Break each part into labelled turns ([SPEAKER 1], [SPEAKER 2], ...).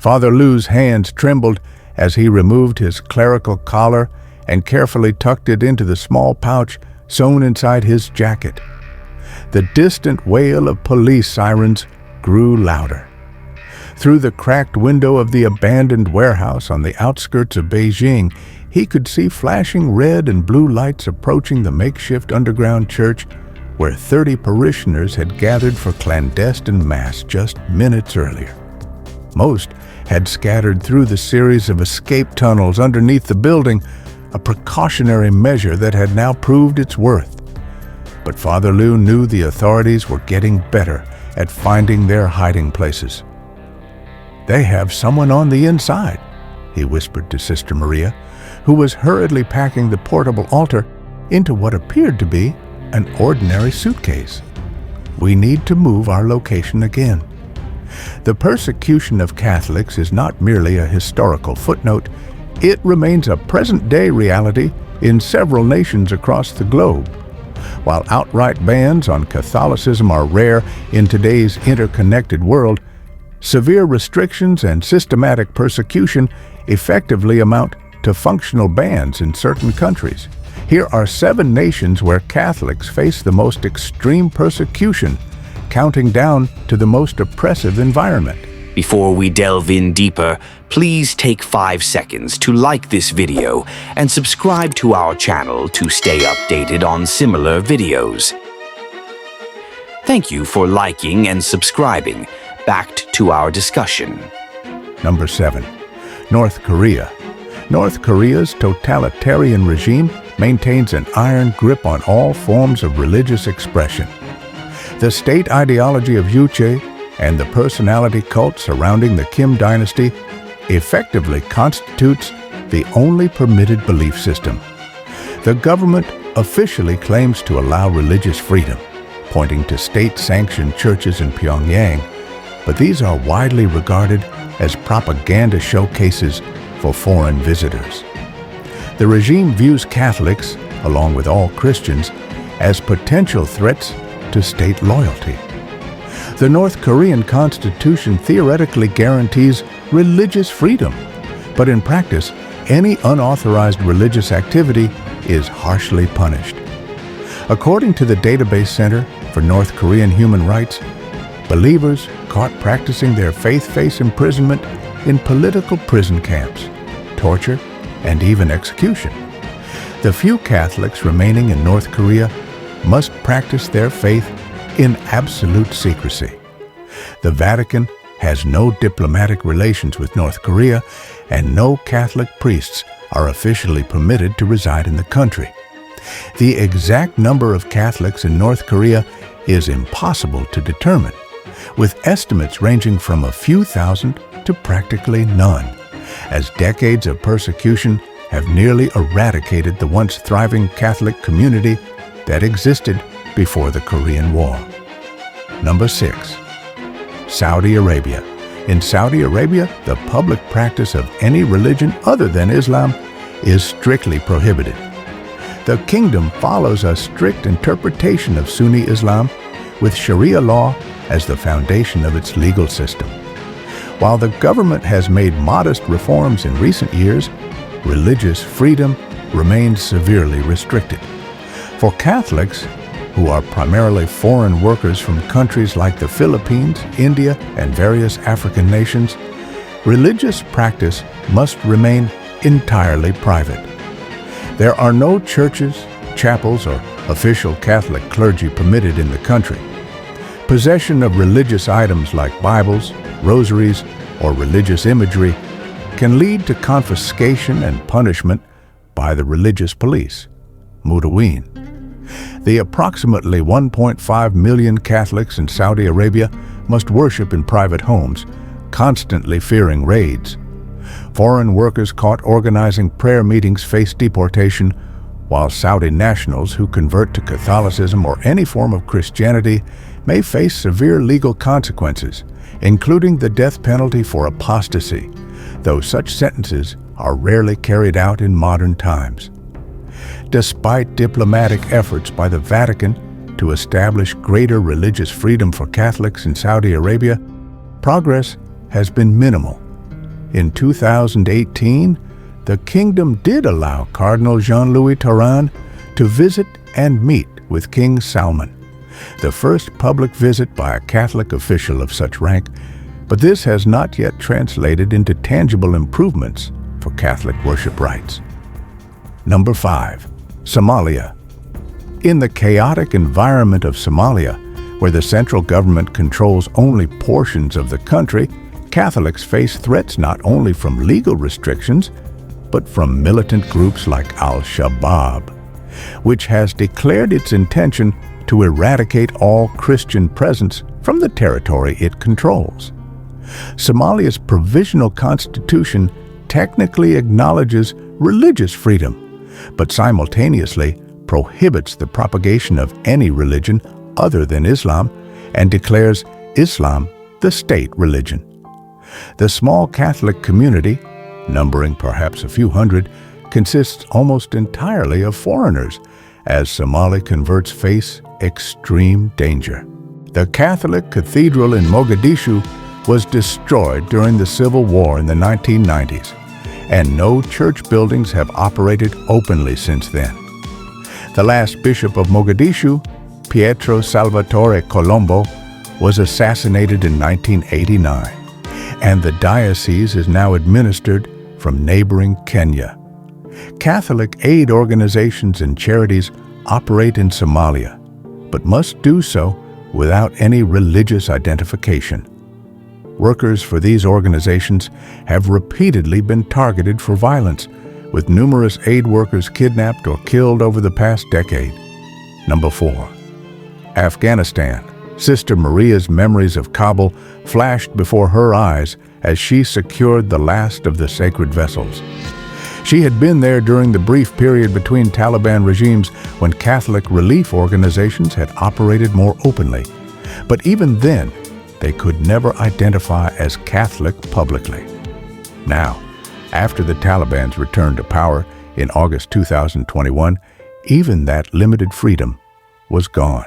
[SPEAKER 1] Father Lou's hands trembled as he removed his clerical collar and carefully tucked it into the small pouch sewn inside his jacket. The distant wail of police sirens grew louder. Through the cracked window of the abandoned warehouse on the outskirts of Beijing, he could see flashing red and blue lights approaching the makeshift underground church where 30 parishioners had gathered for clandestine mass just minutes earlier. Most had scattered through the series of escape tunnels underneath the building, a precautionary measure that had now proved its worth. But Father Lou knew the authorities were getting better at finding their hiding places. "They have someone on the inside," he whispered to Sister Maria, who was hurriedly packing the portable altar into what appeared to be an ordinary suitcase. "We need to move our location again." The persecution of Catholics is not merely a historical footnote, it remains a present-day reality in several nations across the globe. While outright bans on Catholicism are rare in today's interconnected world, severe restrictions and systematic persecution effectively amount to functional bans in certain countries. Here are 7 nations where Catholics face the most extreme persecution, counting down to the most oppressive environment.
[SPEAKER 2] Before we delve in deeper, please take 5 seconds to like this video and subscribe to our channel to stay updated on similar videos. Thank you for liking and subscribing. Back to our discussion.
[SPEAKER 1] Number 7. North Korea. North Korea's totalitarian regime maintains an iron grip on all forms of religious expression. The state ideology of Juche and the personality cult surrounding the Kim dynasty effectively constitutes the only permitted belief system. The government officially claims to allow religious freedom, pointing to state-sanctioned churches in Pyongyang, but these are widely regarded as propaganda showcases for foreign visitors. The regime views Catholics, along with all Christians, as potential threats to state loyalty. The North Korean Constitution theoretically guarantees religious freedom, but in practice, any unauthorized religious activity is harshly punished. According to the Database Center for North Korean Human Rights, believers caught practicing their faith face imprisonment in political prison camps, torture, and even execution. The few Catholics remaining in North Korea must practice their faith in absolute secrecy. The Vatican has no diplomatic relations with North Korea, and no Catholic priests are officially permitted to reside in the country. The exact number of Catholics in North Korea is impossible to determine, with estimates ranging from a few thousand to practically none, as decades of persecution have nearly eradicated the once thriving Catholic community that existed before the Korean War. Number 6. Saudi Arabia. In Saudi Arabia, the public practice of any religion other than Islam is strictly prohibited. The kingdom follows a strict interpretation of Sunni Islam, with Sharia law as the foundation of its legal system. While the government has made modest reforms in recent years, religious freedom remains severely restricted. For Catholics, who are primarily foreign workers from countries like the Philippines, India, and various African nations, religious practice must remain entirely private. There are no churches, chapels, or official Catholic clergy permitted in the country. Possession of religious items like Bibles, rosaries, or religious imagery can lead to confiscation and punishment by the religious police, Mutaween. The approximately 1.5 million Catholics in Saudi Arabia must worship in private homes, constantly fearing raids. Foreign workers caught organizing prayer meetings face deportation, while Saudi nationals who convert to Catholicism or any form of Christianity may face severe legal consequences, including the death penalty for apostasy, though such sentences are rarely carried out in modern times. Despite diplomatic efforts by the Vatican to establish greater religious freedom for Catholics in Saudi Arabia, progress has been minimal, In 2018, the kingdom did allow Cardinal Jean-Louis Tauran to visit and meet with King Salman, the first public visit by a Catholic official of such rank, but this has not yet translated into tangible improvements for Catholic worship rites. Number 5. Somalia. In the chaotic environment of Somalia, where the central government controls only portions of the country, Catholics face threats not only from legal restrictions, but from militant groups like Al-Shabaab, which has declared its intention to eradicate all Christian presence from the territory it controls. Somalia's provisional constitution technically acknowledges religious freedom, but simultaneously prohibits the propagation of any religion other than Islam and declares Islam the state religion. The small Catholic community, numbering perhaps a few hundred, consists almost entirely of foreigners, as Somali converts face extreme danger. The Catholic Cathedral in Mogadishu was destroyed during the Civil War in the 1990s, and no church buildings have operated openly since then. The last bishop of Mogadishu, Pietro Salvatore Colombo, was assassinated in 1989, and the diocese is now administered from neighboring Kenya. Catholic aid organizations and charities operate in Somalia, but must do so without any religious identification. Workers for these organizations have repeatedly been targeted for violence, with numerous aid workers kidnapped or killed over the past decade. Number 4. Afghanistan. Sister Maria's memories of Kabul flashed before her eyes as she secured the last of the sacred vessels. She had been there during the brief period between Taliban regimes when Catholic relief organizations had operated more openly. But even then, they could never identify as Catholic publicly. Now, after the Taliban's return to power in August 2021, even that limited freedom was gone.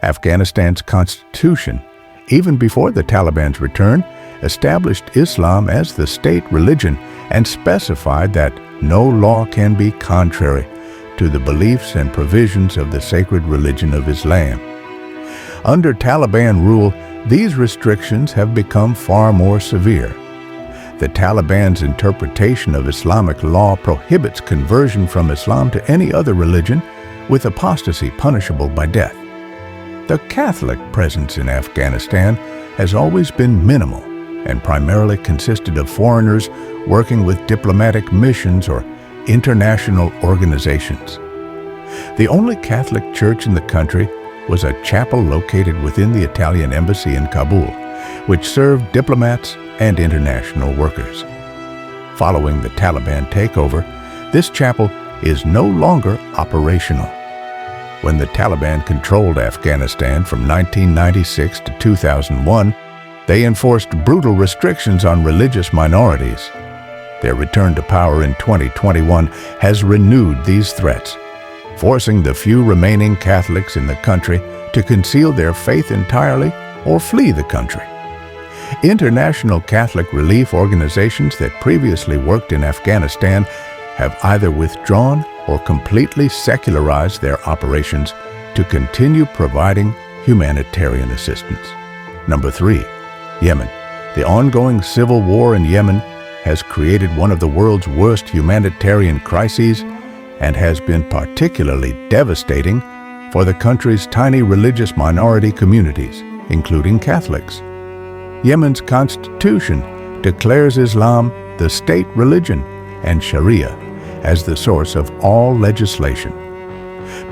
[SPEAKER 1] Afghanistan's constitution, even before the Taliban's return, established Islam as the state religion and specified that no law can be contrary to the beliefs and provisions of the sacred religion of Islam. Under Taliban rule, these restrictions have become far more severe. The Taliban's interpretation of Islamic law prohibits conversion from Islam to any other religion, with apostasy punishable by death. The Catholic presence in Afghanistan has always been minimal and primarily consisted of foreigners working with diplomatic missions or international organizations. The only Catholic church in the country was a chapel located within the Italian embassy in Kabul, which served diplomats and international workers. Following the Taliban takeover, this chapel is no longer operational. When the Taliban controlled Afghanistan from 1996 to 2001, they enforced brutal restrictions on religious minorities. Their return to power in 2021 has renewed these threats, forcing the few remaining Catholics in the country to conceal their faith entirely or flee the country. International Catholic relief organizations that previously worked in Afghanistan have either withdrawn or completely secularized their operations to continue providing humanitarian assistance. Number 3. Yemen. The ongoing civil war in Yemen has created one of the world's worst humanitarian crises and has been particularly devastating for the country's tiny religious minority communities, including Catholics. Yemen's constitution declares Islam the state religion and Sharia as the source of all legislation.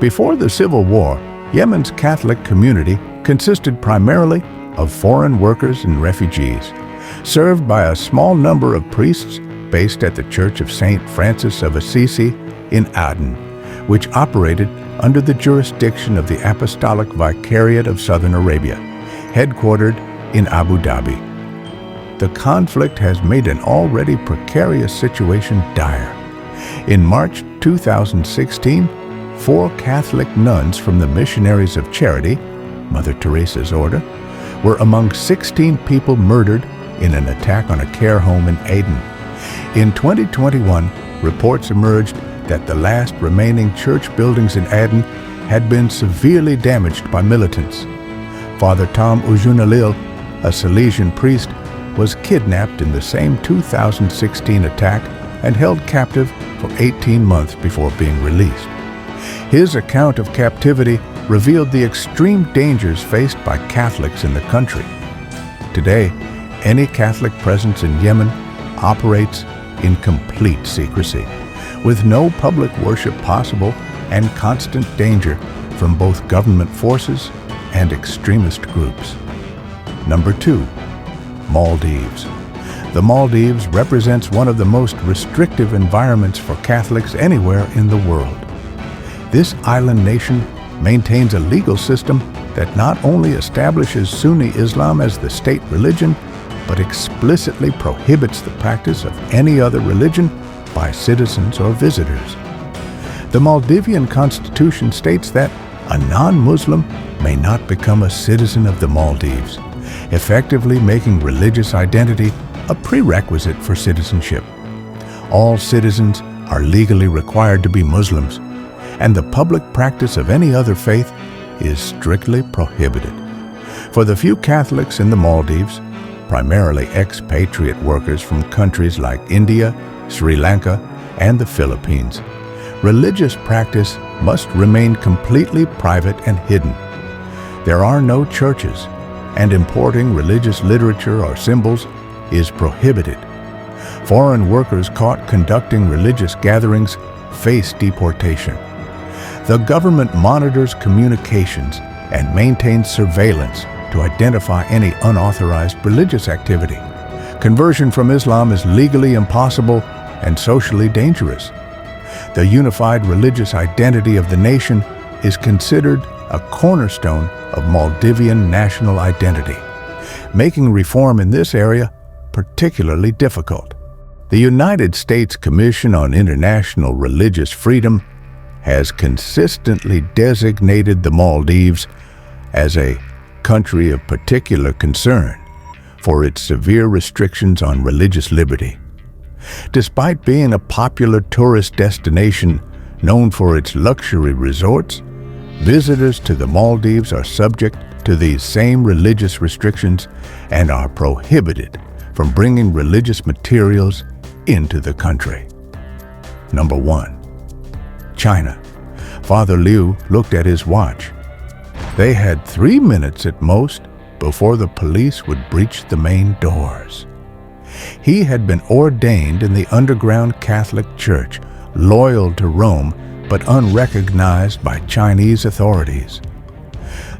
[SPEAKER 1] Before the civil war, Yemen's Catholic community consisted primarily of foreign workers and refugees, served by a small number of priests based at the Church of St. Francis of Assisi in Aden, which operated under the jurisdiction of the Apostolic Vicariate of Southern Arabia, headquartered in Abu Dhabi. The conflict has made an already precarious situation dire. In March 2016, 4 Catholic nuns from the Missionaries of Charity, Mother Teresa's order, were among 16 people murdered in an attack on a care home in Aden. In 2021, reports emerged that the last remaining church buildings in Aden had been severely damaged by militants. Father Tom Ujunalil, a Salesian priest, was kidnapped in the same 2016 attack and held captive for 18 months before being released. His account of captivity revealed the extreme dangers faced by Catholics in the country. Today, any Catholic presence in Yemen operates in complete secrecy, with no public worship possible and constant danger from both government forces and extremist groups. Number 2. Maldives. The Maldives represents one of the most restrictive environments for Catholics anywhere in the world. This island nation maintains a legal system that not only establishes Sunni Islam as the state religion, but explicitly prohibits the practice of any other religion by citizens or visitors. The Maldivian constitution states that a non-Muslim may not become a citizen of the Maldives, effectively making religious identity a prerequisite for citizenship. All citizens are legally required to be Muslims, and the public practice of any other faith is strictly prohibited. For the few Catholics in the Maldives, primarily expatriate workers from countries like India, Sri Lanka, and the Philippines, religious practice must remain completely private and hidden. There are no churches, and importing religious literature or symbols is prohibited. Foreign workers caught conducting religious gatherings face deportation. The government monitors communications and maintains surveillance to identify any unauthorized religious activity. Conversion from Islam is legally impossible and socially dangerous. The unified religious identity of the nation is considered a cornerstone of Maldivian national identity, making reform in this area particularly difficult. The United States Commission on International Religious Freedom has consistently designated the Maldives as a country of particular concern for its severe restrictions on religious liberty. Despite being a popular tourist destination known for its luxury resorts, visitors to the Maldives are subject to these same religious restrictions and are prohibited from bringing religious materials into the country. Number 1. China. Father Liu looked at his watch. They had 3 minutes at most before the police would breach the main doors. He had been ordained in the underground Catholic Church, loyal to Rome but unrecognized by Chinese authorities.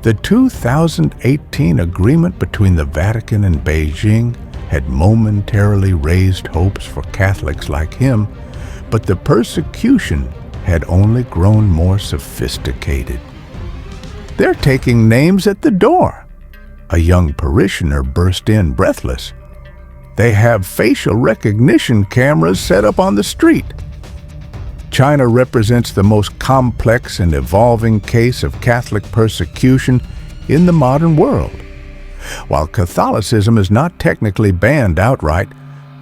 [SPEAKER 1] The 2018 agreement between the Vatican and Beijing had momentarily raised hopes for Catholics like him, but the persecution had only grown more sophisticated. "They're taking names at the door," a young parishioner burst in breathless. "They have facial recognition cameras set up on the street." China represents the most complex and evolving case of Catholic persecution in the modern world. While Catholicism is not technically banned outright,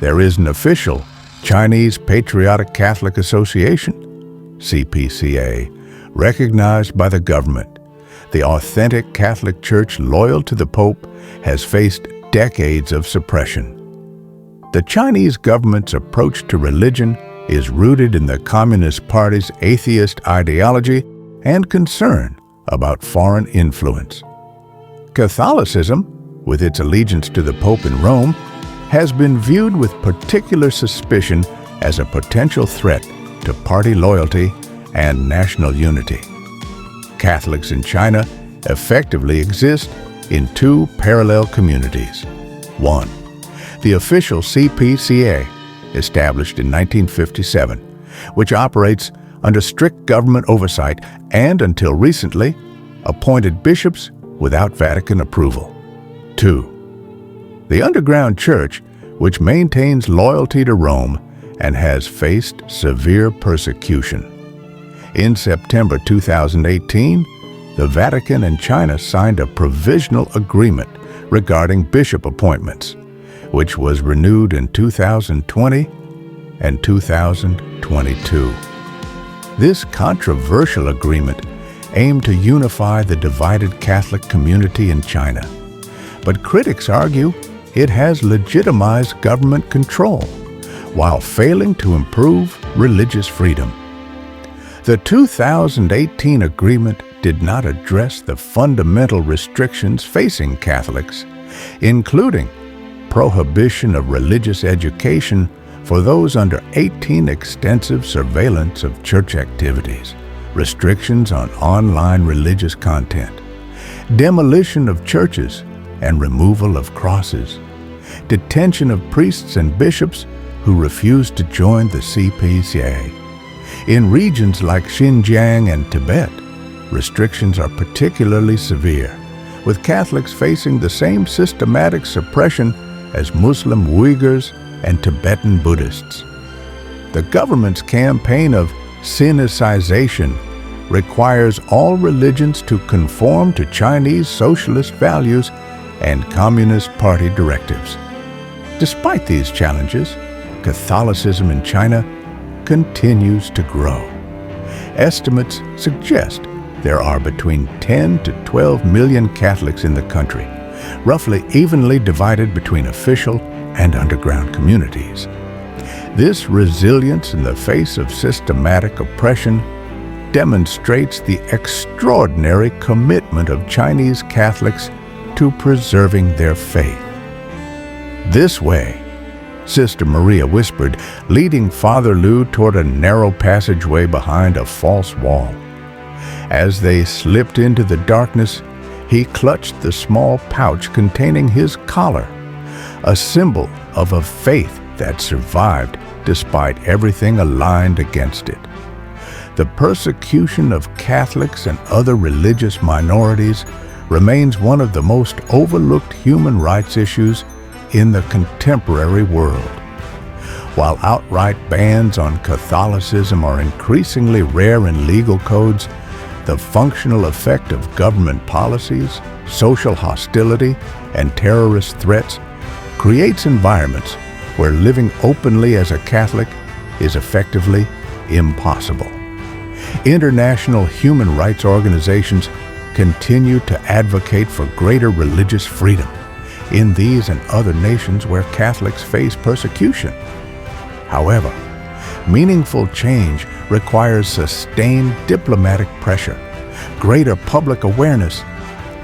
[SPEAKER 1] there is an official Chinese Patriotic Catholic Association, CPCA, recognized by the government. The authentic Catholic Church loyal to the Pope has faced decades of suppression. The Chinese government's approach to religion is rooted in the Communist Party's atheist ideology and concern about foreign influence. Catholicism, with its allegiance to the Pope in Rome, has been viewed with particular suspicion as a potential threat to party loyalty and national unity. Catholics in China effectively exist in 2 parallel communities. 1. The official CPCA, established in 1957, which operates under strict government oversight and, until recently, appointed bishops without Vatican approval. 2. The underground church, which maintains loyalty to Rome and has faced severe persecution. In September 2018, the Vatican and China signed a provisional agreement regarding bishop appointments, which was renewed in 2020 and 2022. This controversial agreement aimed to unify the divided Catholic community in China, but critics argue it has legitimized government control while failing to improve religious freedom. The 2018 agreement did not address the fundamental restrictions facing Catholics, including prohibition of religious education for those under 18, extensive surveillance of church activities, restrictions on online religious content, demolition of churches and removal of crosses, detention of priests and bishops who refused to join the CPCA. In regions like Xinjiang and Tibet, restrictions are particularly severe, with Catholics facing the same systematic suppression as Muslim Uyghurs and Tibetan Buddhists. The government's campaign of Sinicization requires all religions to conform to Chinese socialist values and Communist Party directives. Despite these challenges, Catholicism in China continues to grow. Estimates suggest there are between 10 to 12 million Catholics in the country, roughly evenly divided between official and underground communities. This resilience in the face of systematic oppression demonstrates the extraordinary commitment of Chinese Catholics to preserving their faith. "This way," Sister Maria whispered, leading Father Lu toward a narrow passageway behind a false wall. As they slipped into the darkness, he clutched the small pouch containing his collar, a symbol of a faith that survived despite everything aligned against it. The persecution of Catholics and other religious minorities remains one of the most overlooked human rights issues in the contemporary world. While outright bans on Catholicism are increasingly rare in legal codes, the functional effect of government policies, social hostility, and terrorist threats creates environments where living openly as a Catholic is effectively impossible. International human rights organizations continue to advocate for greater religious freedom in these and other nations where Catholics face persecution. However, meaningful change requires sustained diplomatic pressure, greater public awareness,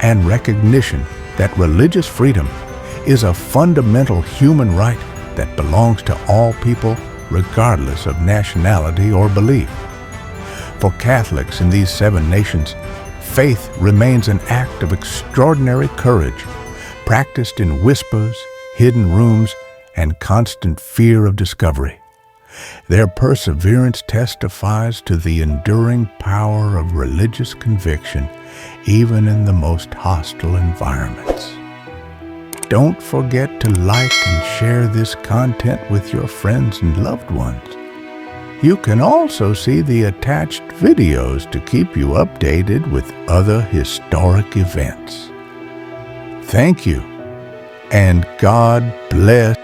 [SPEAKER 1] and recognition that religious freedom is a fundamental human right that belongs to all people regardless of nationality or belief. For Catholics in these 7 nations, faith remains an act of extraordinary courage, practiced in whispers, hidden rooms, and constant fear of discovery. Their perseverance testifies to the enduring power of religious conviction, even in the most hostile environments. Don't forget to like and share this content with your friends and loved ones. You can also see the attached videos to keep you updated with other historic events. Thank you, and God bless.